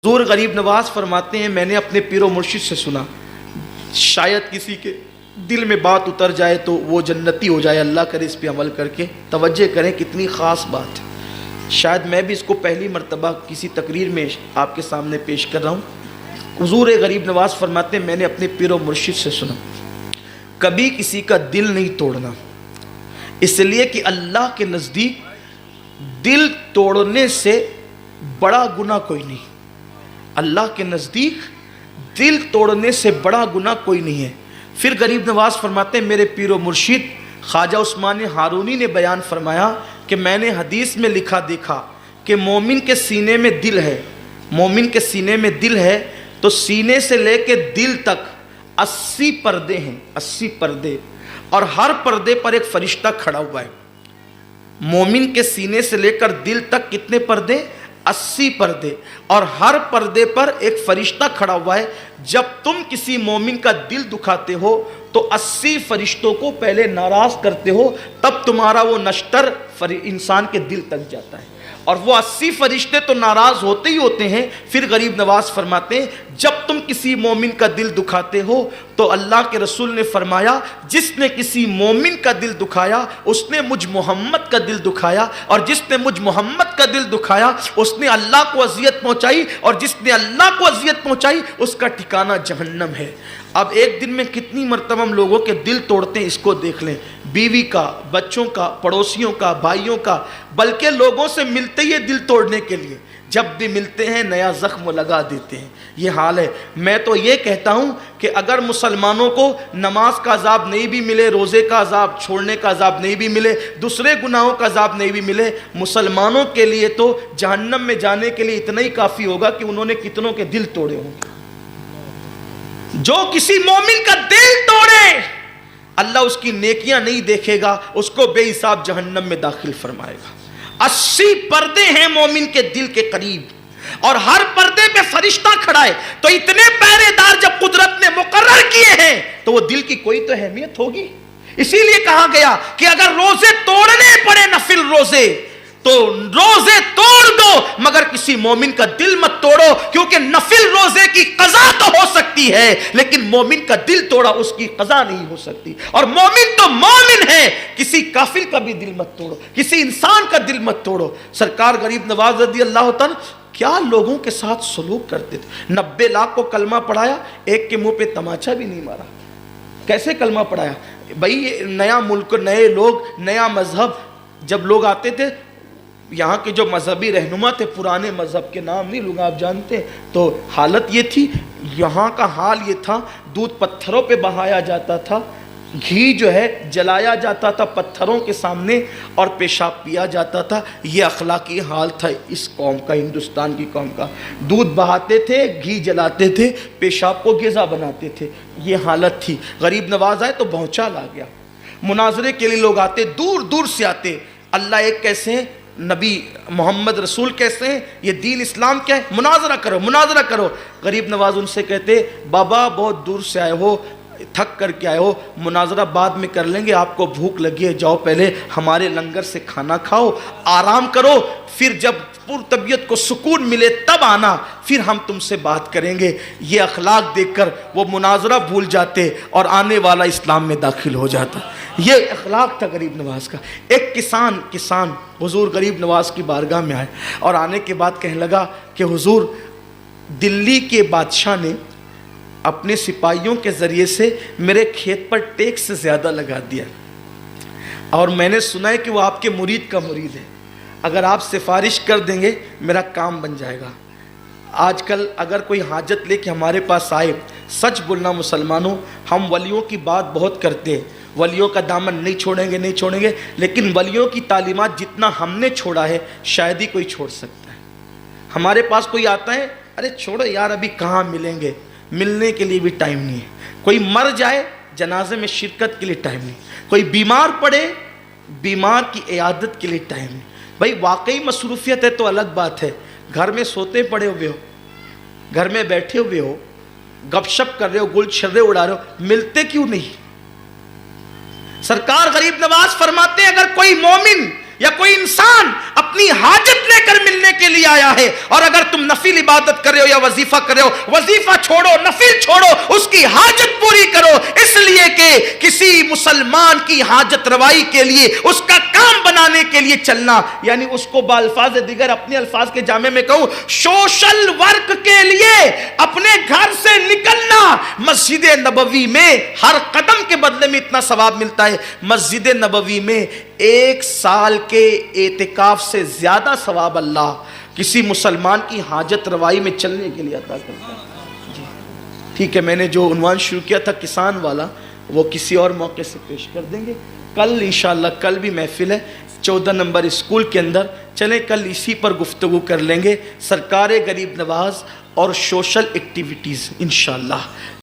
हुजूर गरीब नवाज फरमाते हैं, मैंने अपने पीरो मुर्शिद से सुना, शायद किसी के दिल में बात उतर जाए तो वो जन्नती हो जाए। अल्लाह करे इस पे अमल करके। तवज्जो करें कितनी ख़ास बात है। शायद मैं भी इसको पहली मर्तबा किसी तकरीर में आपके सामने पेश कर रहा हूँ। हुजूर गरीब नवाज फरमाते हैं, मैंने अपने पीरो मुर्शिद से सुना, कभी किसी का दिल नहीं तोड़ना, इसलिए कि अल्लाह के नज़दीक दिल तोड़ने से बड़ा गुनाह कोई नहीं। अल्लाह के नज़दीक दिल तोड़ने से बड़ा गुनाह कोई नहीं है। फिर गरीब नवाज फरमाते हैं, मेरे पीरो मुर्शिद ख्वाजा उस्मान हारूनी ने बयान फरमाया कि मैंने हदीस में लिखा देखा कि मोमिन के सीने में दिल है, मोमिन के सीने में दिल है तो सीने से लेके दिल तक 80 पर्दे हैं, 80 पर्दे, और हर पर्दे पर एक फरिश्ता खड़ा हुआ है। मोमिन के सीने से लेकर दिल तक कितने पर्दे? 80 पर्दे, और हर पर्दे पर एक फरिश्ता खड़ा हुआ है। जब तुम किसी मोमिन का दिल दुखाते हो तो 80 फरिश्तों को पहले नाराज करते हो, तब तुम्हारा वो नश्तर इंसान के दिल तक जाता है, और वो 80 फरिश्ते तो नाराज होते ही होते हैं। फिर गरीब नवाज फरमाते हैं, जब तुम किसी मोमिन का दिल दुखाते हो तो अल्लाह के रसूल ने फरमाया, जिसने किसी मोमिन का दिल दुखाया उसने मुझ मोहम्मद का दिल दुखाया, और जिसने मुझ मोहम्मद का दिल दुखाया उसने अल्लाह को अजियत पहुंचाई, और जिसने अल्लाह को अजियत पहुंचाई उसका ठिकाना जहन्नम है। अब एक दिन में कितनी मरतबा हम लोगों के दिल तोड़ते हैं, इसको देख लें। बीवी का, बच्चों का, पड़ोसियों का, भाइयों का, बल्कि लोगों से मिलते ही दिल तोड़ने के लिए, जब भी मिलते हैं नया जख्म लगा देते हैं। ये हाल है। मैं तो ये कहता हूँ कि अगर मुसलमानों को नमाज का अजाब नहीं भी मिले, रोज़े का अजाब, छोड़ने का अजाब नहीं भी मिले, दूसरे गुनाहों का अजाब नहीं भी मिले, मुसलमानों के लिए तो जहन्नम में जाने के लिए इतना ही काफ़ी होगा कि उन्होंने कितनों के दिल तोड़े होंगे। जो किसी मोमिन का दिल तोड़े, अल्लाह उसकी नेकियां नहीं देखेगा, उसको बेहिसाब जहन्नम में दाखिल फरमाएगा। 80 पर्दे हैं मोमिन के दिल के करीब, और हर पर्दे पे फरिश्ता खड़ा है। तो इतने पहरेदार जब कुदरत ने मुकर्रर किए हैं तो वो दिल की कोई तो अहमियत होगी। इसीलिए कहा गया कि अगर रोजे तोड़ने पड़े, नफिल रोजे, तो रोजे तोड़ दो, मगर किसी मोमिन का दिल मत तोड़ो, क्योंकि नफिल रोजे की कज़ा तो हो सकती है लेकिन मोमिन का दिल तोड़ा उसकी कज़ा नहीं हो सकती। और मोमिन तो मोमिन है, किसी काफिर का भी दिल मत तोड़ो, किसी इंसान का दिल मत तोड़ो। सरकार गरीब नवाज रज़ी अल्लाह तआला क्या लोगों के साथ सलूक करते थे। 90 लाख को कलमा पढ़ाया, एक के मुंह पे तमाचा भी नहीं मारा। कैसे कलमा पढ़ाया भाई? नया मुल्क, नए लोग, नया मजहब, जब लोग आते थे, यहाँ के जो मजहबी रहनुमा थे, पुराने मजहब के नाम नहीं लूँगा, आप जानते हैं, तो हालत ये थी, यहाँ का हाल ये था, दूध पत्थरों पे बहाया जाता था, घी जो है जलाया जाता था पत्थरों के सामने, और पेशाब पिया जाता था। ये अखलाकी हाल था इस कौम का, हिंदुस्तान की कौम का। दूध बहाते थे, घी जलाते थे, पेशाब को ग़िज़ा बनाते थे, ये हालत थी। गरीब नवाज आए तो भौचाल आ गया। मुनाजरे के लिए लोग आते, दूर दूर से आते। अल्लाह एक कैसे हैं, नबी मोहम्मद रसूल कैसे हैं, ये दीन इस्लाम क्या है, मुनाजरा करो, मुनाजरा करो। गरीब नवाज उनसे कहते, बाबा बहुत दूर से आए हो, थक करके आए हो, मुनाजरा बाद में कर लेंगे, आपको भूख लगी है, जाओ पहले हमारे लंगर से खाना खाओ, आराम करो, फिर जब पूरी तबीयत को सुकून मिले तब आना, फिर हम तुमसे बात करेंगे। ये अखलाक देखकर वो मुनाजरा भूल जाते और आने वाला इस्लाम में दाखिल हो जाता। ये अखलाक था गरीब नवाज का। एक किसान हुजूर गरीब नवाज की बारगाह में आए, और आने के बाद कहने लगा कि हुजूर, दिल्ली के बादशाह ने अपने सिपाहियों के ज़रिए से मेरे खेत पर टैक्स ज़्यादा लगा दिया, और मैंने सुना है कि वो आपके मुरीद का मुरीद है, अगर आप सिफारिश कर देंगे मेरा काम बन जाएगा। आजकल अगर कोई हाजत लेके हमारे पास आए, सच बोलना मुसलमानों, हम वलियों की बात बहुत करते हैं, वलियों का दामन नहीं छोड़ेंगे, नहीं छोड़ेंगे, लेकिन वलियों की तालीमात जितना हमने छोड़ा है शायद ही कोई छोड़ सकता है। हमारे पास कोई आता है, अरे छोड़ो यार, अभी कहाँ मिलेंगे, मिलने के लिए भी टाइम नहीं है। कोई मर जाए, जनाजे में शिरकत के लिए टाइम नहीं। कोई बीमार पड़े, बीमार की इयादत के लिए टाइम नहीं। भाई वाकई मसरूफियत है तो अलग बात है, घर में सोते पड़े हुए हो, घर में बैठे हुए हो, गपशप कर रहे हो, गुलछर्रे उड़ा रहे हो, मिलते क्यों नहीं? सरकार गरीब नवाज फरमाते हैं, अगर कोई मोमिन या कोई इंसान اپنی حاجت لے کر ملنے کے لیے آیا ہے. اور اگر تم نفل عبادت کر رہے ہو یا وظیفہ کر رہے ہو, وظیفہ چھوڑو, نفل چھوڑو, اس کی حاجت پوری کرو, اس لیے کہ کسی مسلمان کی حاجت روائی کے لیے, اس کا کام بنانے کے لیے چلنا, یعنی اس کو بالفاظ دیگر اپنے الفاظ کے جامع میں کہوں, سوشل ورک کے لیے اپنے گھر سے نکلنا. مسجد نبوی میں ہر قدم کے بدلے میں اتنا ثواب ملتا ہے, مسجد نبوی میں 1 سال کے اعتکاف سے زیادہ ثواب اللہ کسی مسلمان کی حاجت روائی میں چلنے کے لیے عطا کرتا ہے. جی ٹھیک ہے, میں نے جو عنوان شروع کیا تھا کسان والا, وہ کسی اور موقع سے پیش کر دیں گے. کل انشاءاللہ کل بھی محفل ہے 14 نمبر اسکول کے اندر, چلیں کل اسی پر گفتگو کر لیں گے, سرکار غریب نواز اور سوشل ایکٹیویٹیز انشاءاللہ.